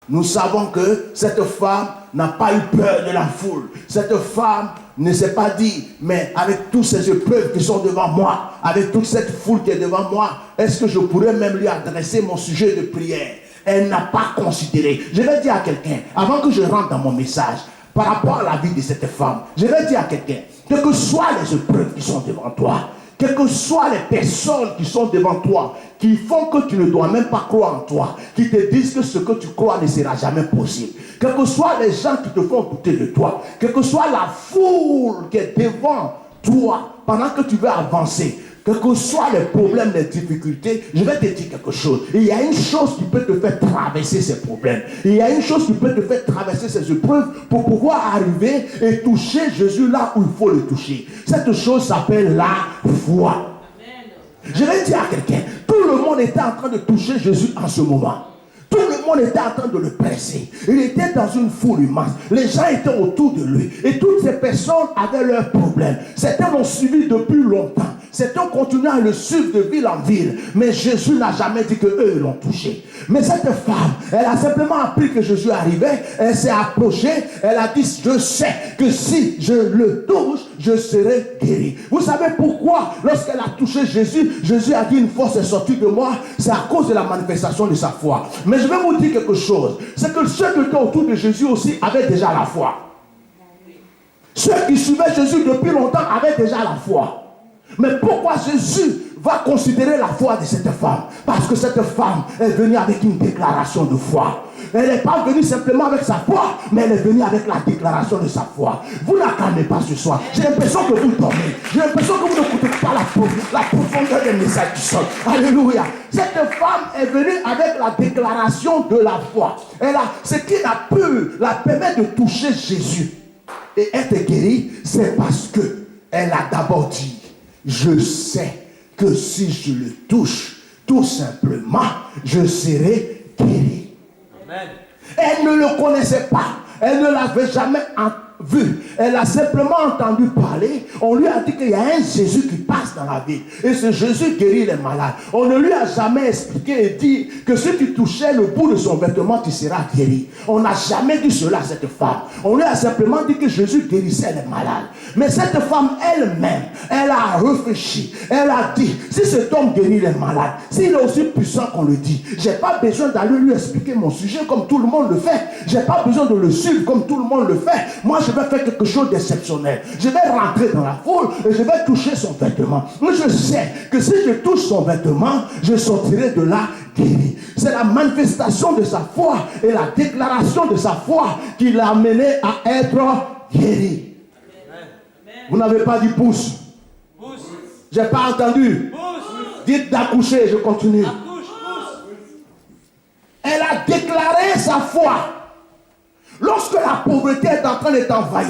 Nous savons que cette femme n'a pas eu peur de la foule. Cette femme ne s'est pas dit, mais avec toutes ces épreuves qui sont devant moi, avec toute cette foule qui est devant moi, est-ce que je pourrais même lui adresser mon sujet de prière? Elle n'a pas considéré. Je vais dire à quelqu'un, avant que je rentre dans mon message, par rapport à la vie de cette femme, je vais dire à quelqu'un, quelles que soient les épreuves qui sont devant toi, quelles que soient les personnes qui sont devant toi, qui font que tu ne dois même pas croire en toi, qui te disent que ce que tu crois ne sera jamais possible, quels que soient les gens qui te font douter de toi, quelle que soit la foule qui est devant toi, pendant que tu veux avancer, quels que soient les problèmes, les difficultés, je vais te dire quelque chose. Il y a une chose qui peut te faire traverser ces problèmes. Il y a une chose qui peut te faire traverser ces épreuves pour pouvoir arriver et toucher Jésus là où il faut le toucher. Cette chose s'appelle la foi. Je vais dire à quelqu'un, tout le monde était en train de toucher Jésus en ce moment. Tout le monde était en train de le presser. Il était dans une foule immense. Les gens étaient autour de lui. Et toutes ces personnes avaient leurs problèmes. Certains l'ont suivi depuis longtemps. Certains continuent à le suivre de ville en ville. Mais Jésus n'a jamais dit qu'eux l'ont touché. Mais cette femme, elle a simplement appris que Jésus arrivait. Elle s'est approchée. Elle a dit, je sais que si je le touche, je serai guéri. Vous savez pourquoi? Lorsqu'elle a touché Jésus, Jésus a dit, une force est sortie de moi. C'est à cause de la manifestation de sa foi. Mais je vais vous dire quelque chose. C'est que ceux qui étaient autour de Jésus aussi avaient déjà la foi. Ceux qui suivaient Jésus depuis longtemps avaient déjà la foi. Mais pourquoi Jésus va considérer la foi de cette femme? Parce que cette femme est venue avec une déclaration de foi. Elle n'est pas venue simplement avec sa foi, mais elle est venue avec la déclaration de sa foi. Vous n'acclamez pas ce soir. J'ai l'impression que vous dormez. J'ai l'impression que vous n'écoutez pas la profondeur des messages qui sortent. Alléluia. Cette femme est venue avec la déclaration de la foi. Ce qui a pu la permettre de toucher Jésus et être guérie, c'est parce que elle a d'abord dit, je sais que si je le touche, tout simplement, je serai guéri. Amen. Elle ne le connaissait pas. Elle ne l'avait jamais vu. Elle a simplement entendu parler. On lui a dit qu'il y a un Jésus qui passe dans la ville. Et ce Jésus guérit les malades. On ne lui a jamais expliqué et dit que si tu touchais le bout de son vêtement, tu seras guéri. On n'a jamais dit cela à cette femme. On lui a simplement dit que Jésus guérissait les malades. Mais cette femme elle-même, elle a réfléchi. Elle a dit, si cet homme guérit les malades, s'il est aussi puissant qu'on le dit, je n'ai pas besoin d'aller lui expliquer mon sujet comme tout le monde le fait. Je n'ai pas besoin de le suivre comme tout le monde le fait. Moi, je vais faire quelque chose d'exceptionnel. Je vais rentrer dans la foule et je vais toucher son vêtement. Mais je sais que si je touche son vêtement, je sortirai de là guéri. C'est la manifestation de sa foi et la déclaration de sa foi qui l'a amené à être guéri. Vous n'avez pas dit pouce. J'ai pas entendu. Dites d'accoucher, je continue. Elle a déclaré sa foi. Lorsque la pauvreté est en train d'être envahie,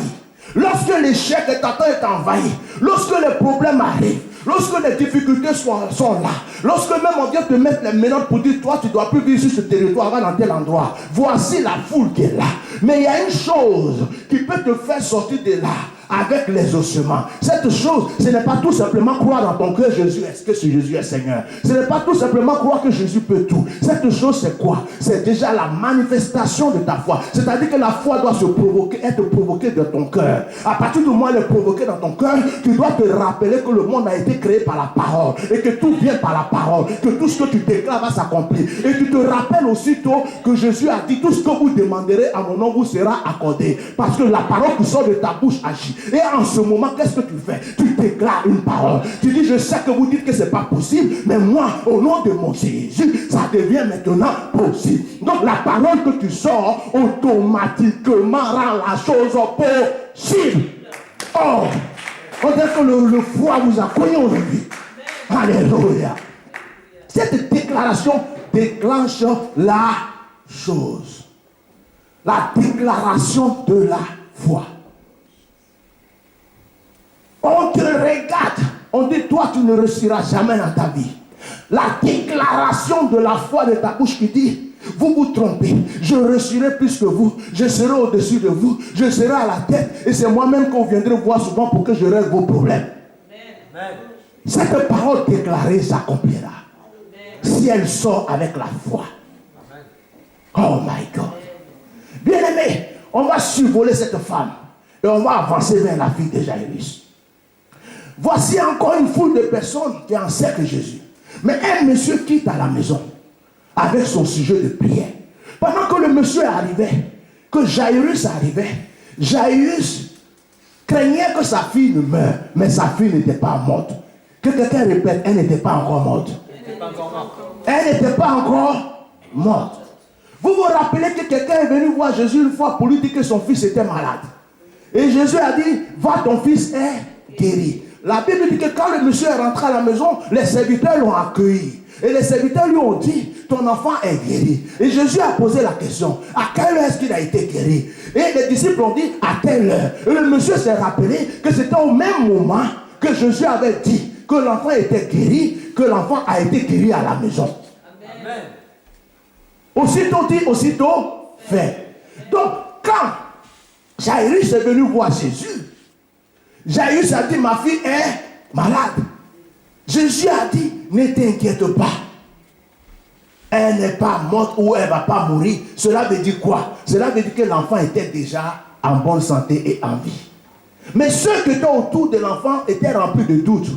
lorsque l'échec est en train d'être envahi, lorsque les problèmes arrivent, lorsque les difficultés sont là, lorsque même on vient te mettre les menottes pour dire, toi tu ne dois plus vivre sur ce territoire, va dans tel endroit. Voici la foule qui est là. Mais il y a une chose qui peut te faire sortir de là avec les ossements. Cette chose, ce n'est pas tout simplement croire dans ton cœur Jésus, est-ce que Jésus est Seigneur. Ce n'est pas tout simplement croire que Jésus peut tout. Cette chose, c'est quoi? C'est déjà la manifestation de ta foi. C'est-à-dire que la foi doit être provoquée dans ton cœur. À partir du moment où elle est provoquée dans ton cœur, tu dois te rappeler que le monde a été créé par la parole et que tout vient par la parole, que tout ce que tu déclares va s'accomplir. Et tu te rappelles aussitôt que Jésus a dit, tout ce que vous demanderez à mon nom vous sera accordé. Parce que la parole qui sort de ta bouche agit. Et en ce moment, qu'est-ce que tu fais? Tu déclares une parole. Tu dis, je sais que vous dites que ce n'est pas possible, mais moi, au nom de mon Jésus, ça devient maintenant possible. Donc la parole que tu sors, automatiquement rend la chose possible. Oh, on dirait que le froid vous a cogné aujourd'hui. Alléluia. Cette déclaration déclenche la chose. La déclaration de la foi. On te regarde, on dit, toi tu ne réussiras jamais dans ta vie. La déclaration de la foi de ta bouche qui dit, vous vous trompez, je réussirai plus que vous, je serai au-dessus de vous, je serai à la tête, et c'est moi-même qu'on viendrait voir souvent pour que je règle vos problèmes. Amen. Cette parole déclarée s'accomplira si elle sort avec la foi. Amen. Oh my God. on va survoler cette femme et on va avancer vers la fille de Jairus. Voici encore une foule de personnes qui encerclent Jésus. Mais un monsieur quitte à la maison avec son sujet de prière. Pendant que le monsieur arrivait, que Jairus arrivait, Jairus craignait que sa fille ne meure, mais sa fille n'était pas morte. Que quelqu'un répète, elle n'était pas encore morte. Elle n'était pas encore morte. Vous vous rappelez que quelqu'un est venu voir Jésus une fois pour lui dire que son fils était malade. Et Jésus a dit, va, ton fils est guéri. La Bible dit que quand le monsieur est rentré à la maison, les serviteurs l'ont accueilli. Et les serviteurs lui ont dit, ton enfant est guéri. Et Jésus a posé la question, à quelle heure est-ce qu'il a été guéri? Et les disciples ont dit, à telle heure. Et le monsieur s'est rappelé que c'était au même moment que Jésus avait dit que l'enfant était guéri, que l'enfant a été guéri à la maison. Amen. Aussitôt dit, aussitôt fait. Donc, quand Jairus est venu voir Jésus, Jairus a dit, ma fille est malade. Jésus a dit, ne t'inquiète pas. Elle n'est pas morte ou elle ne va pas mourir. Cela veut dire quoi? Cela veut dire que l'enfant était déjà en bonne santé et en vie. Mais ceux qui étaient autour de l'enfant étaient remplis de doutes,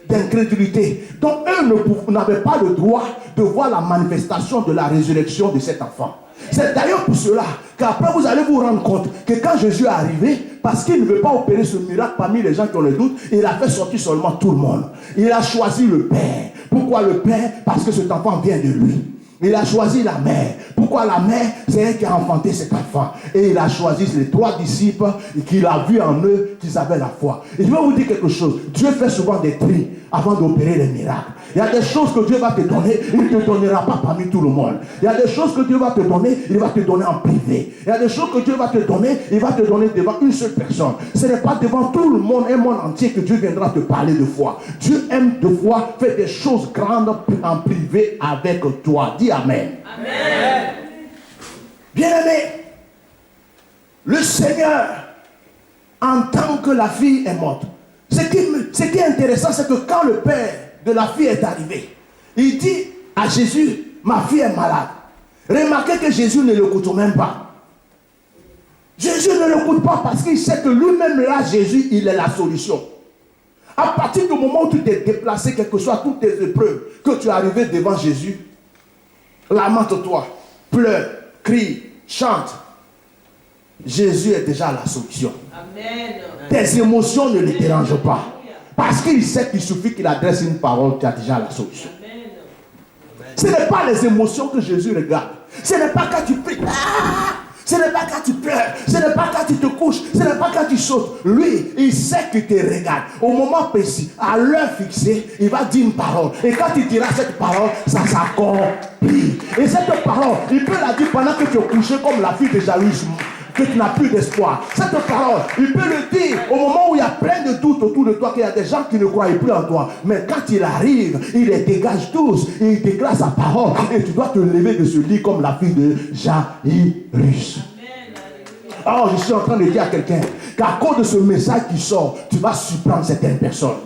d'incrédulité. Donc eux n'avaient pas le droit de voir la manifestation de la résurrection de cet enfant. C'est d'ailleurs pour cela qu'après vous allez vous rendre compte que quand Jésus est arrivé, parce qu'il ne veut pas opérer ce miracle parmi les gens qui ont le doute, il a fait sortir seulement tout le monde. Il a choisi le Père. Pourquoi le Père? Parce que cet enfant vient de lui. Il a choisi la mère. Pourquoi la mère? C'est elle qui a enfanté cet enfant. Et il a choisi les 3 disciples qu'il a vu en eux qu'ils avaient la foi. Et je vais vous dire quelque chose. Dieu fait souvent des tris avant d'opérer les miracles. Il y a des choses que Dieu va te donner, il ne te donnera pas parmi tout le monde. Il y a des choses que Dieu va te donner, il va te donner en privé. Il y a des choses que Dieu va te donner, il va te donner devant une seule personne. Ce n'est pas devant tout le monde, un monde entier que Dieu viendra te parler de foi. Dieu aime de foi, fait des choses grandes en privé avec toi. Dis Amen. Amen. Bien-aimé, le Seigneur entend que la fille est morte. Ce qui est intéressant, c'est que quand le père de la fille est arrivé, il dit à Jésus, ma fille est malade. Remarquez que Jésus ne l'écoute même pas. Jésus ne l'écoute pas parce qu'il sait que lui-même là, Jésus, il est la solution. À partir du moment où tu t'es déplacé, quelles que soient toutes tes épreuves, que tu es arrivé devant Jésus, lamente-toi, pleure, crie, chante. Jésus est déjà la solution. Amen. Tes émotions ne les dérangent pas. Parce qu'il sait qu'il suffit qu'il adresse une parole, tu as déjà la solution. Amen. Ce n'est pas les émotions que Jésus regarde. Ce n'est pas quand tu pries. Ce n'est pas quand tu pleures. Ce n'est pas quand tu te couches. Ce n'est pas quand tu sautes. Lui, il sait qu'il te regarde. Au moment précis, à l'heure fixée, il va dire une parole. Et quand il dira cette parole, ça s'accomplit. Et cette parole, il peut la dire pendant que tu es couché comme la fille de Jairus, que tu n'as plus d'espoir. Cette parole, il peut le dire au moment où il y a plein de doutes autour de toi, qu'il y a des gens qui ne croient plus en toi. Mais quand il arrive, il les dégage tous. Et il déclare sa parole. Et tu dois te lever de ce lit comme la fille de Jairus. Alors je suis en train de dire à quelqu'un qu'à cause de ce message qui sort, tu vas surprendre certaines personnes.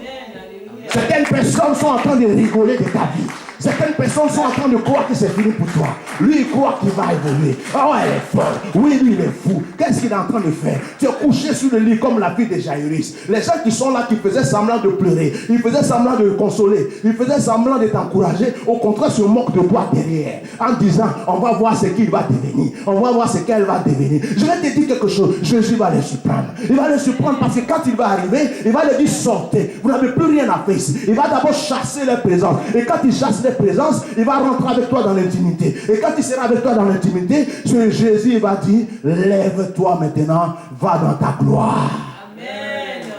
Certaines personnes sont en train de rigoler de ta vie. Certaines personnes sont en train de croire que c'est fini pour toi. Lui, il croit qu'il va évoluer. Oh, elle est folle. Oui, lui, il est fou. Qu'est-ce qu'il est en train de faire? Tu es couché sur le lit comme la fille de Jairus. Les gens qui sont là, qui faisaient semblant de pleurer, ils faisaient semblant de consoler, ils faisaient semblant de t'encourager, au contraire, se moquent de toi derrière, en disant, on va voir ce qu'il va devenir. On va voir ce qu'elle va devenir. Je vais te dire quelque chose. Jésus va les surprendre. Il va les surprendre parce que quand il va arriver, il va leur dire, sortez. Vous n'avez plus rien à faire ici. Il va d'abord chasser leur présence. Et quand il chasse présence, il va rentrer avec toi dans l'intimité. Et quand il sera avec toi dans l'intimité, Jésus va dire, lève-toi maintenant, va dans ta gloire.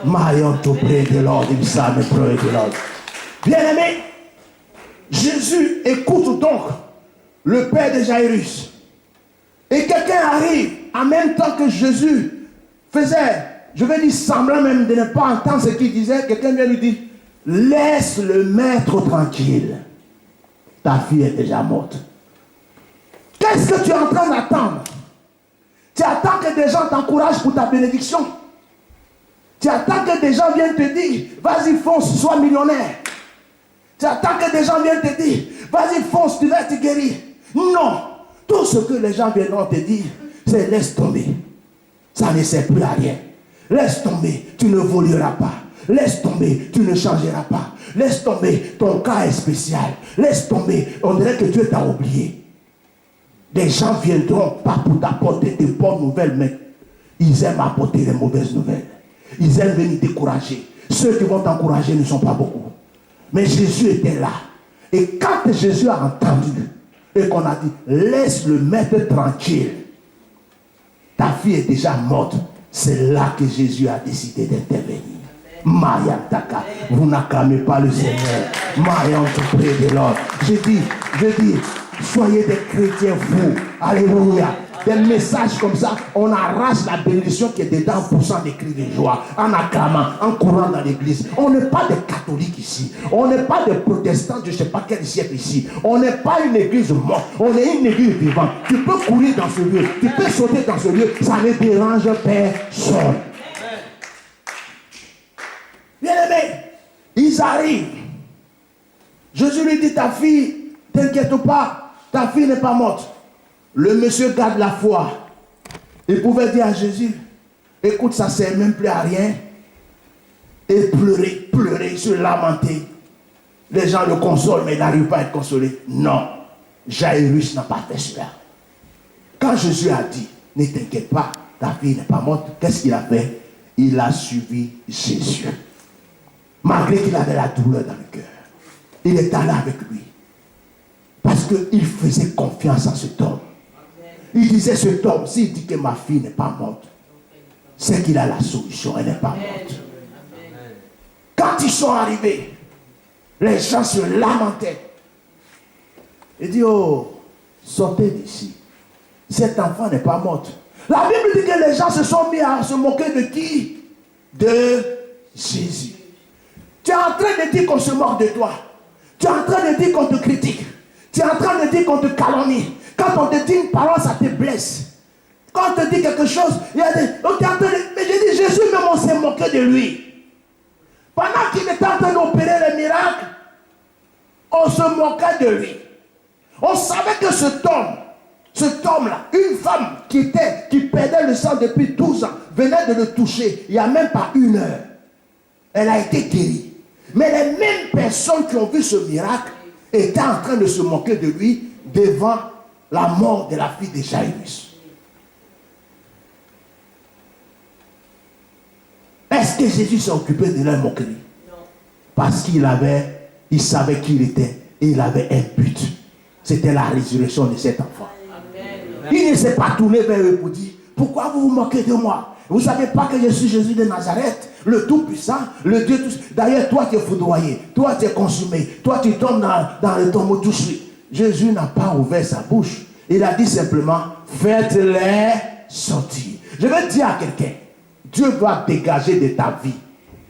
Amen. Bien-aimé, Jésus écoute donc le père de Jairus. Et quelqu'un arrive en même temps que Jésus faisait, je vais dire semblant même de ne pas entendre ce qu'il disait. Quelqu'un vient lui dire, laisse le maître tranquille. Ta fille est déjà morte. Qu'est-ce que tu es en train d'attendre? Tu attends que des gens t'encouragent pour ta bénédiction. Tu attends que des gens viennent te dire, vas-y fonce, sois millionnaire. Tu attends que des gens viennent te dire, vas-y fonce, tu vas te guérir. Non. Tout ce que les gens viendront te dire, c'est laisse tomber. ça ne sert plus à rien. Laisse tomber, tu ne voleras pas. Laisse tomber, tu ne changeras pas. Laisse tomber, ton cas est spécial. Laisse tomber, on dirait que Dieu t'a oublié. Des gens viendront pas pour t'apporter des bonnes nouvelles, mais ils aiment apporter les mauvaises nouvelles. Ils aiment venir décourager. Ceux qui vont t'encourager ne sont pas beaucoup. Mais Jésus était là. Et quand Jésus a entendu et qu'on a dit, laisse le maître tranquille, ta fille est déjà morte, c'est là que Jésus a décidé d'intervenir. Maya Taka, vous n'acclamez pas le Seigneur. Maya, on te prie de l'ordre. Je dis, soyez des chrétiens fous. Alléluia. Des messages comme ça, on arrache la bénédiction qui est dedans en poussant des cris de joie, en acclamant, en courant dans l'église. On n'est pas des catholiques ici. On n'est pas des protestants de je ne sais pas quel siècle ici. On n'est pas une église morte. On est une église vivante. Tu peux courir dans ce lieu. Tu peux sauter dans ce lieu. Ça ne dérange personne. Bien-aimés, ils arrivent. Jésus lui dit, ta fille, t'inquiète pas, ta fille n'est pas morte. Le monsieur garde la foi. Il pouvait dire à Jésus, écoute, ça ne sert même plus à rien. Et pleurer, se lamenter. Les gens le consolent, mais il n'arrive pas à être consolé. Non, Jairus n'a pas fait cela. Quand Jésus a dit, ne t'inquiète pas, ta fille n'est pas morte, qu'est-ce qu'il a fait? Il a suivi Jésus. Malgré qu'il avait la douleur dans le cœur. Il est allé avec lui. Parce qu'il faisait confiance en cet homme. Il disait, cet homme, s'il dit que ma fille n'est pas morte, c'est qu'il a la solution, elle n'est pas morte. Quand ils sont arrivés, les gens se lamentaient. Il dit, oh, sortez d'ici. Cet enfant n'est pas morte. La Bible dit que les gens se sont mis à se moquer de qui? De Jésus. Tu es en train de dire qu'on se moque de toi. Tu es en train de dire qu'on te critique. Tu es en train de dire qu'on te calomnie. Quand on te dit une parole, ça te blesse. Quand on te dit quelque chose, il y a des... Donc, mais j'ai dit, Jésus même on s'est moqué de lui. Pendant qu'il était en train d'opérer les miracles, on se moquait de lui. On savait que cet homme-là, une femme qui perdait le sang depuis 12 ans, venait de le toucher, il n'y a même pas une heure. Elle a été guérie. Mais les mêmes personnes qui ont vu ce miracle étaient en train de se moquer de lui devant la mort de la fille de Jairus. Est-ce que Jésus s'est occupé de leur moquerie? Non. Parce il savait qui il était et il avait un but. C'était la résurrection de cet enfant. Amen. Il ne s'est pas tourné vers eux pour dire, pourquoi vous vous moquez de moi? Vous ne savez pas que je suis Jésus de Nazareth, le Tout-Puissant, le Dieu tout. D'ailleurs, toi tu es foudroyé, toi tu es consumé, toi tu tombes dans le tombeau tout de suite. Jésus n'a pas ouvert sa bouche. Il a dit simplement, faites-les sortir. Je vais dire à quelqu'un, Dieu doit dégager de ta vie,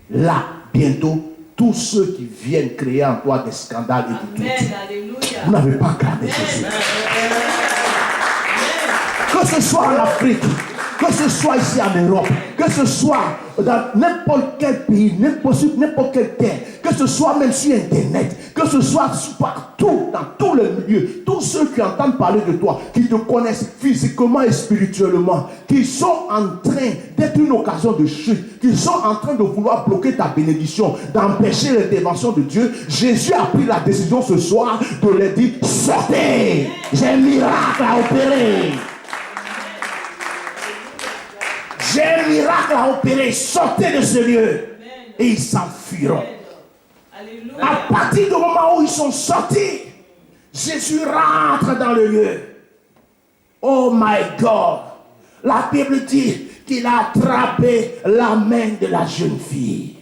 là, bientôt, tous ceux qui viennent créer en toi des scandales et des trucs. Vous n'avez pas gardé Jésus. Que ce soit en Afrique, que ce soit ici en Europe, que ce soit dans n'importe quel pays, n'importe quelle terre, que ce soit même sur Internet, que ce soit partout, dans tous les milieux, tous ceux qui entendent parler de toi, qui te connaissent physiquement et spirituellement, qui sont en train d'être une occasion de chute, qui sont en train de vouloir bloquer ta bénédiction, d'empêcher l'intervention de Dieu, Jésus a pris la décision ce soir de leur dire, sortez, j'ai un miracle à opérer. J'ai un miracle à opérer. Sortez de ce lieu. Amen. Et ils s'enfuiront. À partir du moment où ils sont sortis, Jésus rentre dans le lieu. Oh my God. La Bible dit qu'il a attrapé la main de la jeune fille.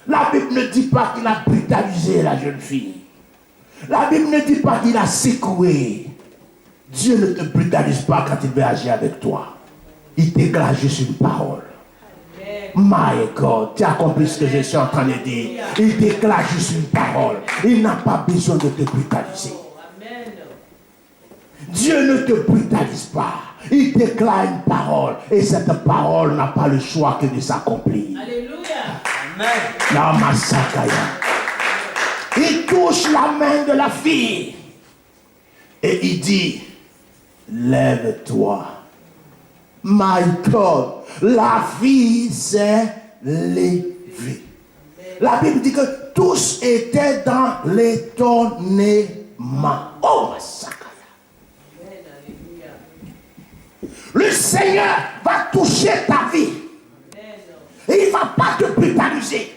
La Bible ne dit pas qu'il a brutalisé la jeune fille. La Bible ne dit pas qu'il a secoué. Dieu ne te brutalise pas quand il veut agir avec toi. Il déclare juste une parole. My God, tu as compris ce que je suis en train de dire. Il déclare juste une parole. Il n'a pas besoin de te brutaliser. Dieu ne te brutalise pas. Il déclare une parole. Et cette parole n'a pas le choix que de s'accomplir. Alléluia. Amen. Il touche la main de la fille. Et il dit, lève-toi. My God. La vie s'est levée. La Bible dit que tous étaient dans l'étonnement. Oh, ma sakaya. Le Seigneur va toucher ta vie. Et il ne va pas te brutaliser.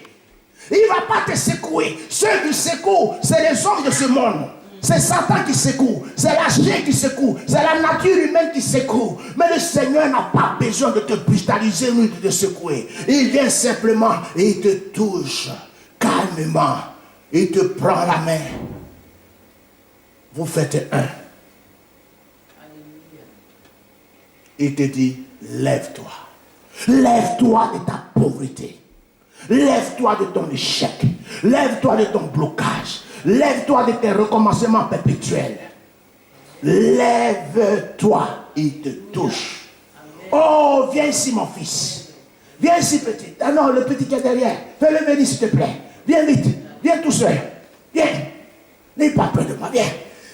Il ne va pas te secouer. Ceux qui secouent, c'est les hommes de ce monde. C'est Satan qui secoue. C'est la chair qui secoue. C'est la nature humaine qui secoue. Mais le Seigneur n'a pas besoin de te brutaliser ni de te secouer. Il vient simplement et il te touche calmement. Il te prend la main. Vous faites un. Il te dit, lève-toi. Lève-toi de ta pauvreté. Lève-toi de ton échec. Lève-toi de ton blocage. Lève-toi de tes recommencements perpétuels. Lève-toi. Il te touche. Oh, viens ici, mon fils. Viens ici, petit. Ah non, le petit qui est derrière. Fais-le venir, s'il te plaît. Viens vite. Viens tout seul. Viens. N'aie pas peur de moi. Viens.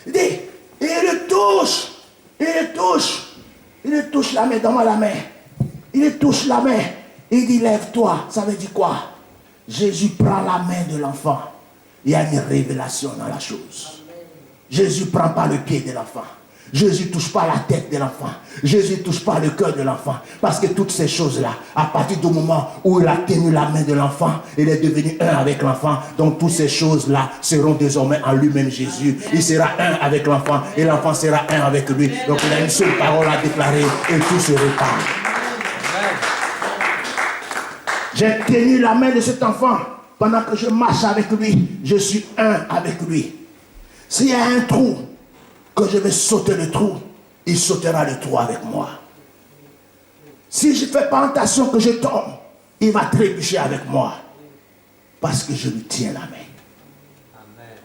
Dis. Il le touche. Il le touche. Il le touche la main. Donne-moi la main. Il le touche la main. Il dit, lève-toi. Ça veut dire quoi? Jésus prend la main de l'enfant. Il y a une révélation dans la chose. Jésus ne prend pas le pied de l'enfant. Jésus ne touche pas la tête de l'enfant. Jésus ne touche pas le cœur de l'enfant. Parce que toutes ces choses-là, à partir du moment où il a tenu la main de l'enfant, il est devenu un avec l'enfant. Donc toutes ces choses-là seront désormais en lui-même Jésus. Il sera un avec l'enfant et l'enfant sera un avec lui. Donc il a une seule parole à déclarer et tout se répare. J'ai tenu la main de cet enfant pendant que je marche avec lui. Je suis un avec lui. S'il y a un trou, que je vais sauter le trou, il sautera le trou avec moi. Si je fais pas attention que je tombe, il va trébucher avec moi. Parce que je lui tiens la main. Amen.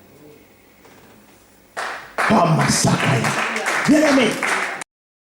Oh, ma sakaya. Bien aimé.